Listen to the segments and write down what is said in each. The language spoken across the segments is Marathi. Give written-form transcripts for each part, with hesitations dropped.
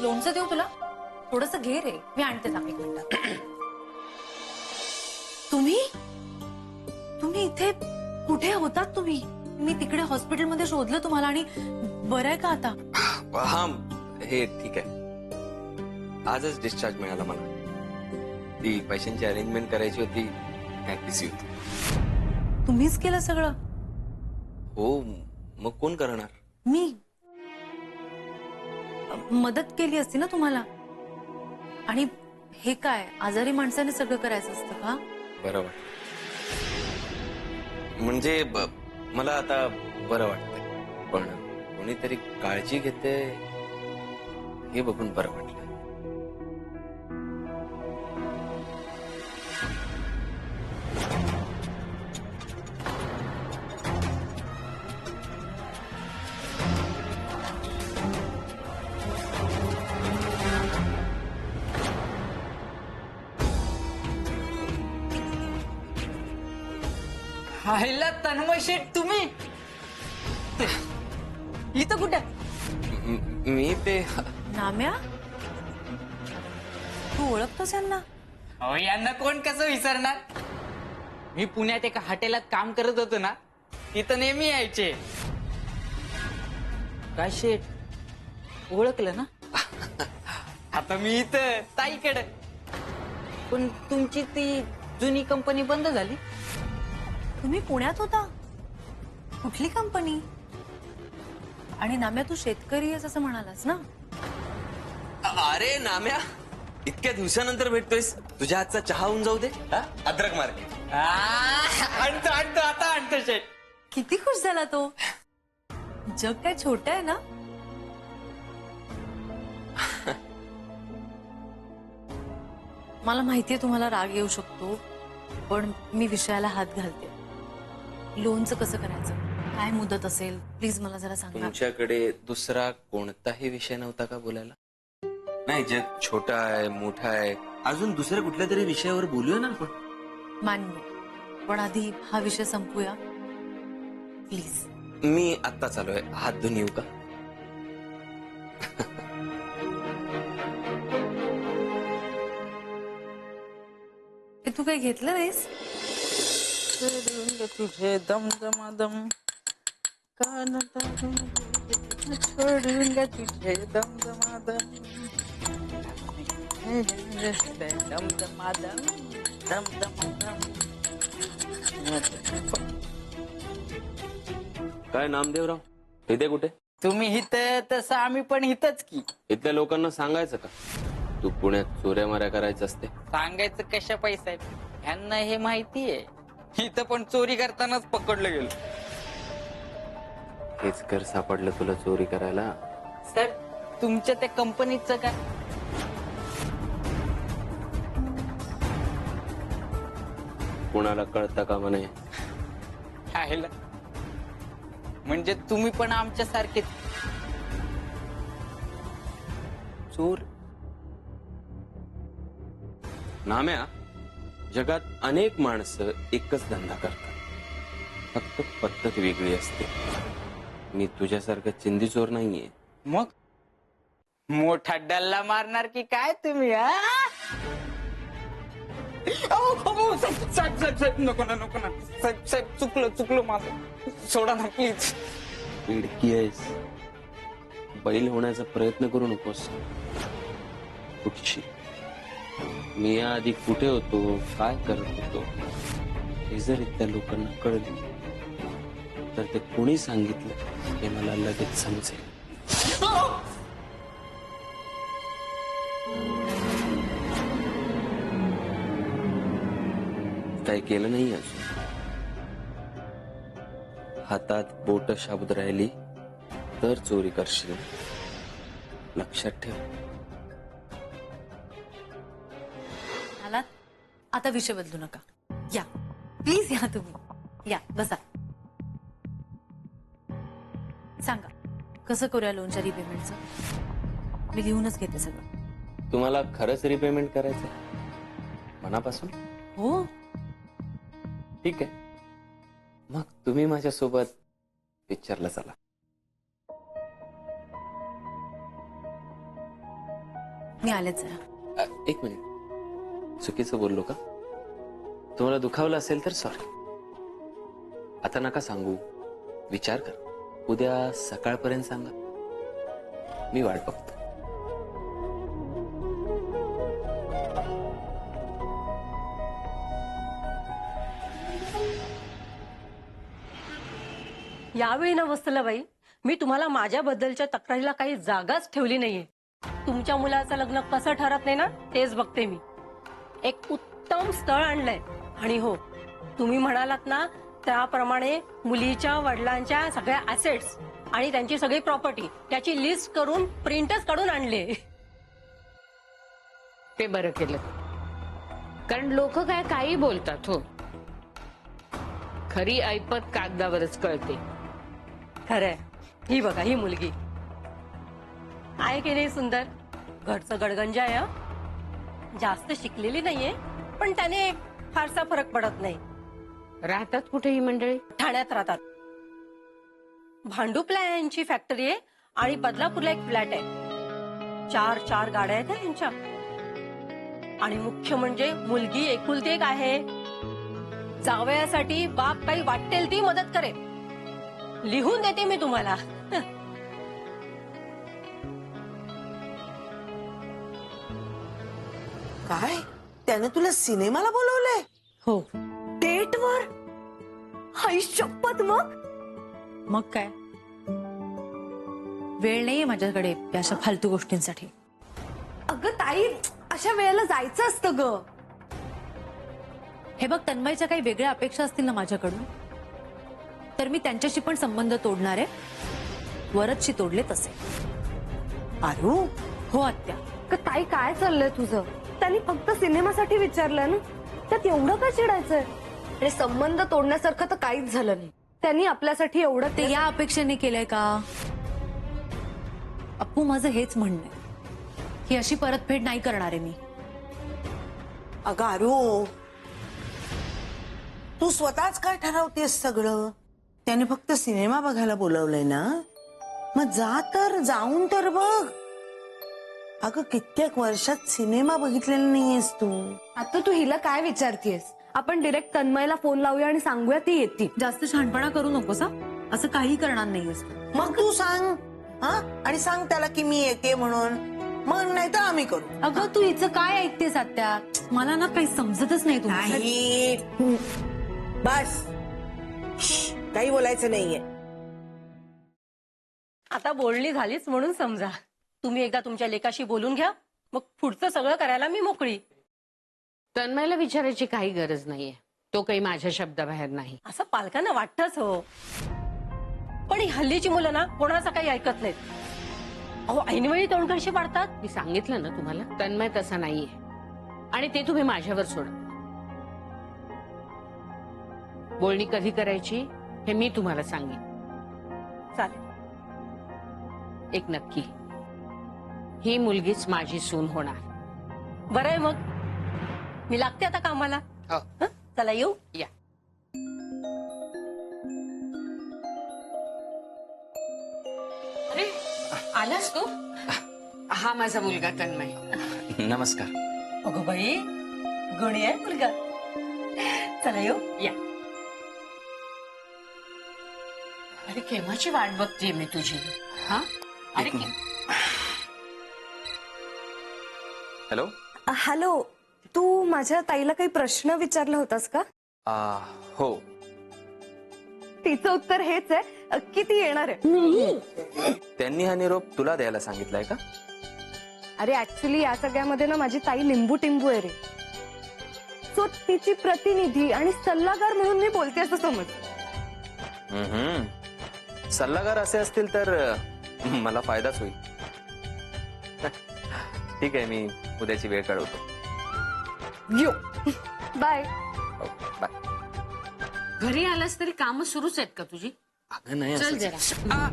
लोणचं देऊ तुला? थोडस घे रे, मी आणते थांब 1 मिनिटात. तुम्ही तुम्ही इथे कुठे होतात तुम्ही? मी तिकडे हॉस्पिटलमध्ये शोधलं तुम्हाला आणि बरं आहे का आता? हा हे ठीक आहे. आजच डिस्चार्ज मिळाला मला. ती पैशांची अरेंजमेंट करायची होती, बिझी होती. तुम्हीच केलं सगळं? हो, मग कोण करणार? मी मदत केली असती ना तुम्हाला. आणि हे काय, आजारी माणसाने सगळं करायचं असतं का? बरं वाटत. म्हणजे मला आता बरं वाटतंय, पण कोणीतरी काळजी घेते हे बघून बरं वाटलं. हायला तन्मय शेठ तुम्ही इथं कुठे? मी ते नाम्या, तू ओळखतोस यांना? अहो यांना कोण कसं विसरणार. मी पुण्यात एका हॉटेलात काम करत होतो ना, तिथं नेहमी यायचे. काय शेठ ओळखलं ना? आता मी इथं ताईकडे. पण तुमची ती जुनी कंपनी बंद झाली. तुम्ही पुण्यात होता? कुठली कंपनी? आणि नाम्या, तू शेतकरी आहेस असं म्हणालास ना? अरे नाम्या, इतक्या दिवसानंतर भेटतोयस. तुझ्या हातचा चहा होऊन जाऊ दे. अद्रक मार्केट आणतो आणतो आता आणतो शेठ. किती खुश झाला तो. जग काय छोट आहे ना. मला माहितीये तुम्हाला राग येऊ शकतो, पण मी विषयाला हात घालते. लोनचं कसं करायचं, काय मुदत असेल, प्लीज मला जरा सांगा. तुमच्याकडे दुसरा कोणताही विषय नव्हता का बोलायला? नाही, जग छोटा आहे, मोठा आहे, अजून दुसऱ्या कुठल्या तरी विषयावर बोलूया ना आपण. मान्य, पण आधी हा विषय संपूया प्लीज. मी आत्ता चालू आहे, हात धुवून येऊ का? हे तू काही घेतलं नाहीस? तुझे दमदमादम कान छोडूंगा तुझे दमदमादम दमदमादम दमदमादम. काय नामदेवराव, इथे कुठे? तुम्ही हिथं तसं आम्ही पण हिथंच की. इथल्या लोकांना सांगायचं का तू पुण्यात चोऱ्या माऱ्या करायचं असते? सांगायचं कशा पैसा आहे, ह्यांना हे माहितीये. इथं पण चोरी करतानाच पकडलं गेलो. हेच घर सापडलं तुला चोरी करायला? सर, तुमच्या त्या कंपनीचं काय? कुणाला कळतं का म्हणे? आहे म्हणजे तुम्ही पण आमच्या सारखेच चोर? नाम्या, जगात अनेक माणसं एकच धंदा करतात, फक्त पद्धत वेगळी असते. मी तुझ्यासारखा चिंदी चोर नाहीये. मग मोठा डल्ला मारणार की काय तुम्ही? साहेब नको ना नको ना साहेब. साहेब चुकलं माझं, सोडा ना प्लीज. पिडकी आहेस, बैल होण्याचा प्रयत्न करू नकोस. कुठची मी आधी कुठे होतो, काय करत होतो, हे जर इथल्या लोकांना कळलं तर ते कोणी सांगितलं हे मला लगेच समजेल. काही केलं नाही अजून. हातात बोट शाबूत राहिली तर चोरी करशील, लक्षात ठेव. आलात? आता विषय बदलू नका. या प्लीज, या तुम्ही या, बसा. सांगा कसं करूया लोनच्या रिपेमेंटचं? मी लिहूनच घेते सगळं. तुम्हाला खरंच रिपेमेंट करायचंय मनापासून? हो. ठीक आहे, मग तुम्ही माझ्यासोबत पिक्चरला चला. मी आलेच जरा. एक मिनिट, चुकीचं बोललो का? तुम्हाला दुखावलं असेल तर सॉरी. आता नका सांगू, विचार कर. उद्या सकाळपर्यंत सांगा, मी वाट बघतो. यावेळी ना वत्सलाबाई, मी तुम्हाला माझ्याबद्दलच्या तक्रारीला काही जागाच ठेवली नाहीये. तुमच्या मुलाचं लग्न कसं ठरत नाही ना तेच बघते मी. एक उत्तम स्थळ आणलंय आणि हो, तुम्ही म्हणालात ना त्याप्रमाणे मुलीच्या वडिलांच्या सगळ्या ऍसेट्स आणि त्यांची सगळी प्रॉपर्टी त्याची लिस्ट करून प्रिंटच काढून आणले. ते बरं केलं, कारण लोक काही बोलतात. हो, खरी ऐपत कागदावरच कळते. खरंय. ही बघा, ही मुलगी आहे की नाही सुंदर? घरचं गडगंजा आहे हं. जास्त शिकलेली नाहीये, पण त्याने फारसा फरक पडत नाही. राहतात कुठे ही मंडळी? ठाण्यात राहतात. भांडुपला यांची फॅक्टरी आहे आणि बदलापूरला एक फ्लॅट आहे. चार गाड्या आहेत हं यांच्या. आणि मुख्य म्हणजे मुलगी एकुलती एक आहे. जावयासाठी बाप काही वाटेल ती मदत करेल. लिहून देते मी तुम्हाला. काय त्याने तुला सिनेमाला बोलवलंय? हो, डेटवर? हाय शपथ. मग काय, वेळ नाहीये माझ्याकडे या अशा फालतू गोष्टींसाठी. अगं ताई, अशा वेळेला जायचं असतं ग. हे बघ, तन्मयच्या काही वेगळ्या अपेक्षा असतील ना माझ्याकडून, तर मी त्यांच्याशी पण संबंध तोडणार आहे. वरदशी तोडले तसे. आरू, हो आत्या. ताई काय चाललंय तुझं? त्यांनी फक्त सिनेमासाठी विचारलं ना, त्यात एवढं काय चिडायचंय? आणि संबंध तोडण्यासारखं तर काहीच झालं नाही. त्यांनी आपल्यासाठी एवढं ते या अपेक्षेने केलंय का? अप्पू, माझं हेच म्हणणं आहे की अशी परतफेड नाही करणार आहे मी. अगं आरू, तू स्वतःच काय ठरवतेस सगळं? त्याने फक्त सिनेमा बघायला बोलवलंय ना, मग जाऊन तर बघ. अगं कित्येक वर्षात सिनेमा बघितलेला नाहीयेस तू. आता तू हिला काय विचारतीयस? आपण डिरेक्ट तन्मयला फोन लावूया आणि सांगूया ती येते. जास्त शहाणपणा करू नकोस. असं काही करणार नाहीयेस तू. मग तू सांग, हा, आणि सांग त्याला की मी येते म्हणून. मग नाही तर आम्ही करू. अगं तू हिचं काय ऐकतेस आत्या? मला ना काही समजतच नाही तुला. नाही, बस, काही बोलायचं नाहीये. आता बोलणी झालीच म्हणून समजा. तुम्ही एकदा तुमच्या लेकाशी बोलून घ्या, मग पुढचं सगळं करायला मी मोकळी. तन्मयला विचारायची काही गरज नाहीये. तो काही माझ्या शब्दाबाहेर नाही. असं पालकांना वाटतच हो, पण ही हल्लीची मुलं ना कोणाचं काही ऐकत नाहीत. अहो, ऐनवेळी तोंडघडशी पाडतात. मी सांगितलं ना तुम्हाला, तन्मय तसा नाहीये. आणि ते तुम्ही माझ्यावर सोडा. बोलणी कधी करायची हे मी तुम्हाला सांगेन. चालेल. एक नक्की, ही मुलगीच माझी सून होणार. बरं आहे मग, मी लागते आता कामाला. हं? चला येऊ. या. अरे, आलास तू? हा माझा मुलगा तन्मय. नमस्कार. अगो बाई, गुणी आहे मुलगा. चला येऊ. या. अरे, केव्हाची वाट बघतेय मी तुझी. हा, अरे हॅलो. हॅलो, तू माझ्या ताईला काही प्रश्न विचारला होतास का? हो. तिचं उत्तर हेच आहे की ती येणार आहे. त्यांनी हा निरोप तुला द्यायला सांगितलाय का? अरे ऍक्च्युली या सगळ्यामध्ये ना माझी ताई लिंबू टिंबू आहे रे. सो तिची प्रतिनिधी आणि सल्लागार म्हणून मी बोलते असं समज. सल्लागार असे असतील तर मला फायदाच होईल. ठीक आहे, मी उद्याची वेळ कळवतो. यो बाय. बाय. घरी आलास तरी काम सुरूच आहेत का तुझी? अगं नाही, चल असंच. जरा.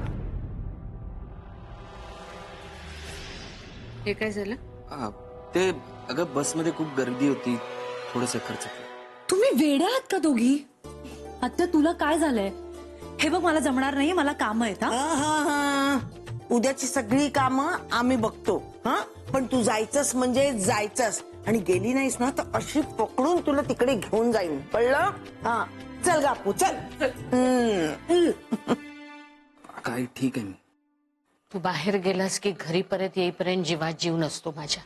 हे काय झालं? ते अगं बसमध्ये खूप गर्दी होती, थोडस खर्च केलं. तुम्ही वेड्या आहात का दोघी? आत्या, तुला काय झालंय? हे बघ, मला जमणार नाही, मला काम आहेत. उद्याची सगळी कामं आम्ही बघतो. हा, पण तू जायचंस म्हणजे जायचंस, आणि गेली नाहीस ना तर अशी पकडून तुला तिकडे घेऊन जाईन, कळलं? हा चल गापू चल. काय ठीक आहे मी. तू बाहेर गेलास की घरी परत येईपर्यंत जीवात जीव नसतो माझ्या.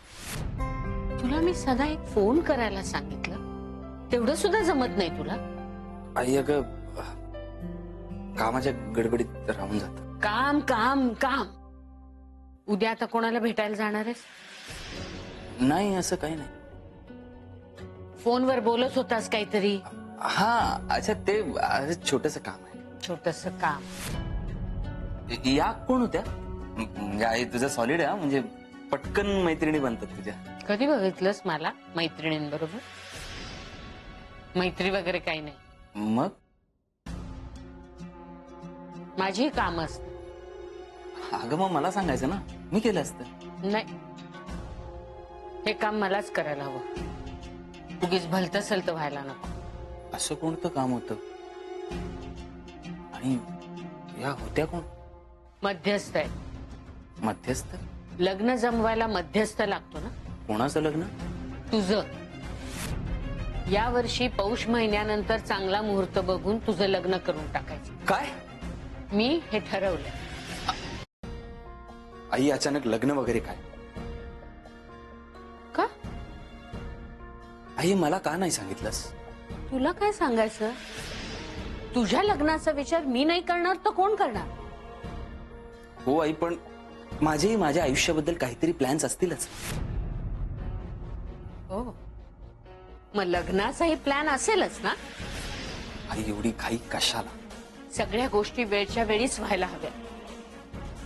तुला मी सदा एक फोन करायला सांगितलं, तेवढं सुद्धा जमत नाही तुला. आई अगं कामाच्या गडबडीत राहून जात. काम काम काम. उद्या आता कोणाला भेटायला जाणार आहेस? नाही असं काही नाही. फोनवर बोलत होतास काहीतरी. हा अच्छा ते छोटस काम आहे. छोटस काम. या कोण होत्या? म्हणजे आई तुझं सॉलिड आहे म्हणजे पटकन मैत्रिणी बनतात तुझ्या. कधी बघितलंस मला मैत्रिणींबरोबर? मैत्री वगैरे काही नाही. मग माझी काम असत. अगं मग मला सांगायचं ना, मी केलं असतं. नाही, हे काम मलाच करायला हवं. उगीच भलत सलत व्हायला नको. असं कोणतं काम होतं? आणि या होत्या कोण? मध्यस्थ आहे. मध्यस्थ? लग्न जमवायला मध्यस्थ लागतो ना. कोणाचं लग्न? तुझं. या वर्षी पौष महिन्यानंतर चांगला मुहूर्त बघून तुझं लग्न करून टाकायचं. काय? मी हे ठरवलं. आई अचानक लग्न वगैरे काय? का? आई मला का नाही सांगितलंस? तुला काय सांगायचं? तुझ्या लग्नाचा विचार मी नाही करणार तर कोण करणार? हो आई, पण माझेही माझ्या आयुष्याबद्दल काहीतरी प्लॅन्स असतीलच. हो, मग लग्नाचाही प्लॅन असेलच ना. आई एवढी घाई कशाला? सगळ्या गोष्टी वेळच्या वेळीच व्हायला हव्या.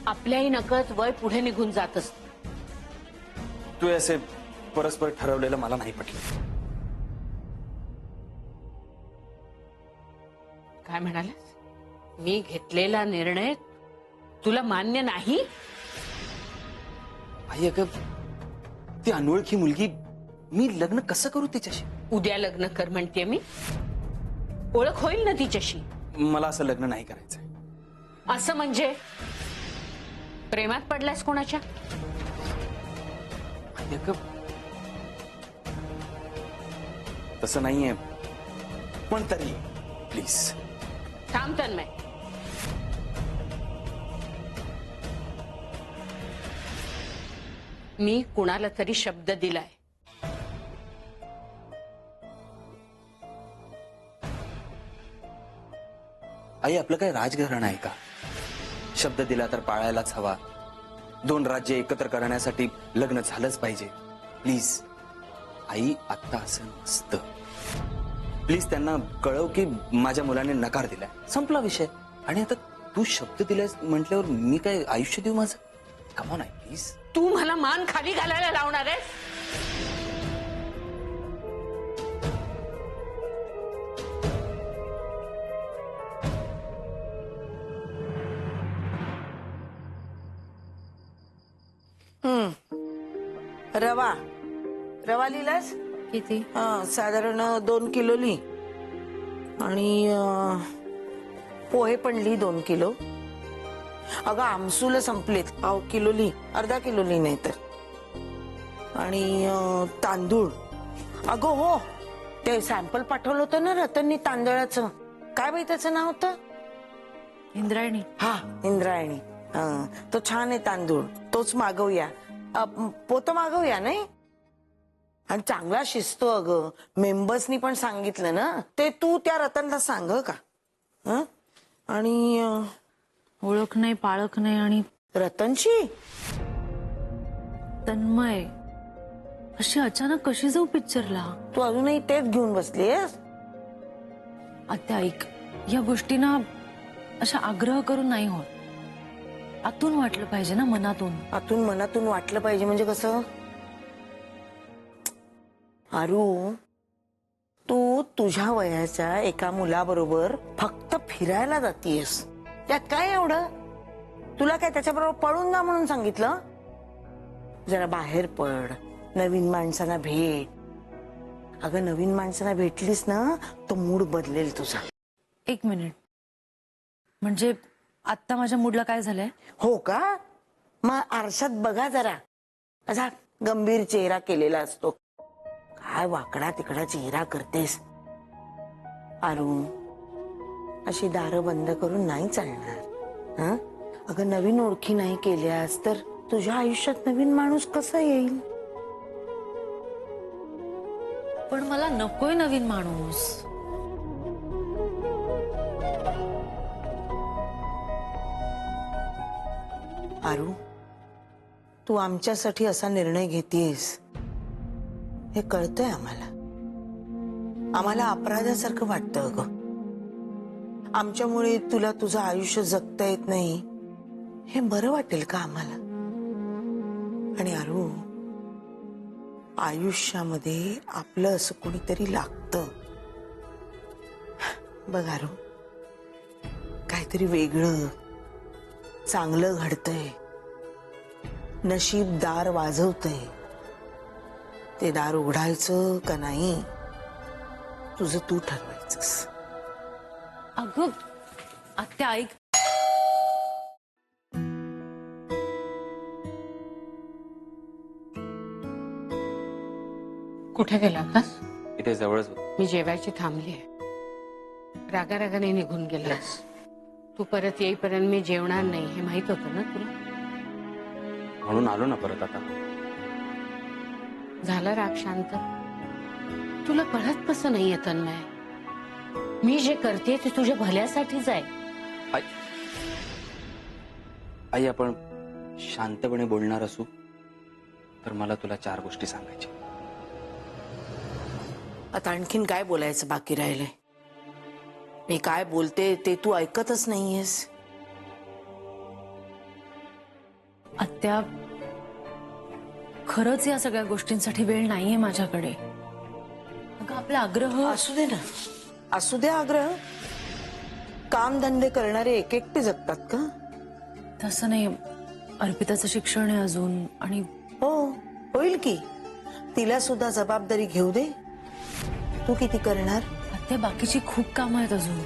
आपल्याही नकळत वय पुढे निघून जात असत. तू असे परस्पर ठरवलेलं मला नाही पटलं. काय म्हणालास? मी घेतलेला निर्णय तुला मान्य नाही? आई अगं ती अनोळखी मुलगी, मी लग्न कसं करू तिच्याशी? उद्या लग्न कर म्हणते मी. ओळख होईल ना तिच्याशी. मला असं लग्न नाही करायचंय. असं म्हणजे प्रेमात पडलास कोणाच्या? आई अगं तसं नाहीये, पण तरी प्लीज. थांब तन्मय. मी कुणाला तरी शब्द दिलाय. आई आपलं काय राजघराणं आहे का? शब्द दिला तर पाळायलाच हवा. 2 राज्य एकत्र करण्यासाठी लग्न झालंच पाहिजे. प्लीज आई, आता असं नसतं. प्लीज त्यांना कळव की माझ्या मुलाने नकार दिलाय, संपला विषय. आणि आता तू शब्द दिलास म्हटल्यावर मी काय आयुष्य देऊ माझं? Come on I please. तू मला मान खाली घालायला लावणार आहेस? रवा रवा लिहिलास? किती? साधारण 2 किलो ली. आणि पोहे पण ली 2 किलो. अगं आमसूल संपलेत, 1/2 किलो ली, अर्धा किलो ली नाही तर. आणि तांदूळ. अगं हो, ते सॅम्पल पाठवलं होतं ना रतननी तांदळाचं. काय बाई त्याचं नाव होतं? इंद्रायणी. हा इंद्रायणी. तो छान आहे तांदूळ, तोच मागवूया. पोतं मागवूया नाही. आणि चांगला शिजतो अगं. मेंबर्सनी पण सांगितलं ना. ते तू त्या रतनला सांग का. आणि ओळख नाही, पाळख नाही. आणि रतनची तन्मय, अशी अचानक कशी जाऊ पिक्चरला? तू अजूनही तेच घेऊन बसलीस? आत्या ऐक, या गोष्टींना अशा आग्रह करून नाही होत. आतून वाटलं पाहिजे ना, मनातून. आतून मनातून वाटलं पाहिजे म्हणजे कसं? आरू, तू तुझ्या वयाच्या एका मुलाबरोबर फक्त फिरायला जातीयस. त्यात काय एवढं? तुला काय त्याच्याबरोबर पळून जा म्हणून सांगितलं? जरा बाहेर पड, नवीन माणसांना भेट. अगं नवीन माणसांना भेटलीस ना तो मूड बदलेल तुझा. 1 मिनिट. म्हणजे आता माझ्या मूडला काय झालंय? हो का? मग आरशात बघा जरा. असा गंभीर चेहरा केलेला असतो. काय वाकडा तिकडा चेहरा करतेस आरू. अशी दारं बंद करून नाही चालणार. हं? अगं नवीन ओळखी नाही केल्यास तर तुझ्या आयुष्यात नवीन माणूस कसा येईल? पण मला नकोय नवीन माणूस. आरू, तू आमच्यासाठी असा निर्णय घेतेस हे कळतंय आम्हाला. आम्हाला अपराधासारखं वाटतं अगं. आमच्यामुळे तुला तुझं आयुष्य जगता येत नाही हे बरं वाटेल का आम्हाला? आणि आरू, आयुष्यामध्ये आपलं असं कोणीतरी लागतं. बघ आरू, काहीतरी वेगळं चांगलं घडतंय. नशीब दार वाजवतंय. ते दार उघडायचं का नाही तुझं तू ठरवायचंस. अगं आत्या ऐक. कुठे गेला होतास? इथे जवळच होतं. मी जेवायची थांबली आहे. रागारागाने निघून गेलास. तू परत येईपर्यंत मी जेवणार नाही हे माहित होतं ना तुला? म्हणून आलो ना परत आता. झाला राग शांत? तुला कळत कसं नाहीये तन्मय? मी जे करते ते तुझ्या भल्यासाठीच आहे. आई, आई आपण शांतपणे बोलणार असू तर मला तुला 4 गोष्टी सांगायच्या. आता आणखीन काय बोलायचं बाकी राहिलंय? मी काय बोलते ते तू ऐकतच नाहीयेस. आत्या खरंच या सगळ्या गोष्टींसाठी वेळ नाहीये माझ्याकडे. अगं आपला आग्रह. असू दे ना, असू दे आग्रह. काम धंदे करणारे एक एकटे जगतात का? तसं नाही, अर्पिताचं शिक्षण आहे अजून. आणि हो, होईल की. तिला सुद्धा जबाबदारी घेऊ दे. तू किती करणार? आत्या बाकीची खूप कामं आहेत अजून.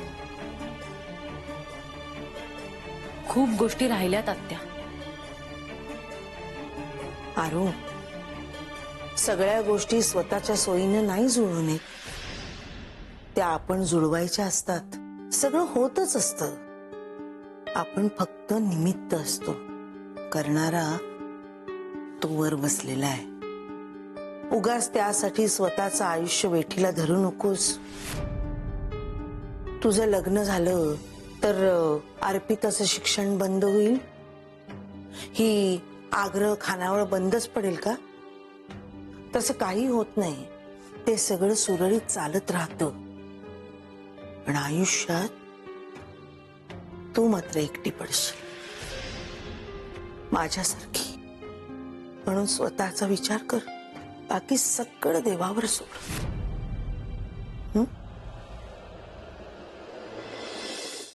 खूप गोष्टी राहिल्यात आत्या. आरू, सगळ्या गोष्टी स्वतःच्या सोयीनं नाही जुळून येत. त्या आपण जुळवायच्या असतात. सगळं होतच असतं. आपण फक्त निमित्त असतो. करणारा तो वर बसलेला आहे. उगाच त्यासाठी स्वतःचं आयुष्य वेठीला धरू नकोस. तुझं लग्न झालं तर अर्पिताचं शिक्षण बंद होईल? ही आग्रह खानावळ बंदच पडेल का? तसं काही होत नाही. ते सगळं सुरळीत चालत राहतं. पण आयुष्यात तू मात्र एकटी पडशील, माझ्यासारखी. म्हणून स्वतःचा विचार कर. बाकी सगळं देवावर सोड.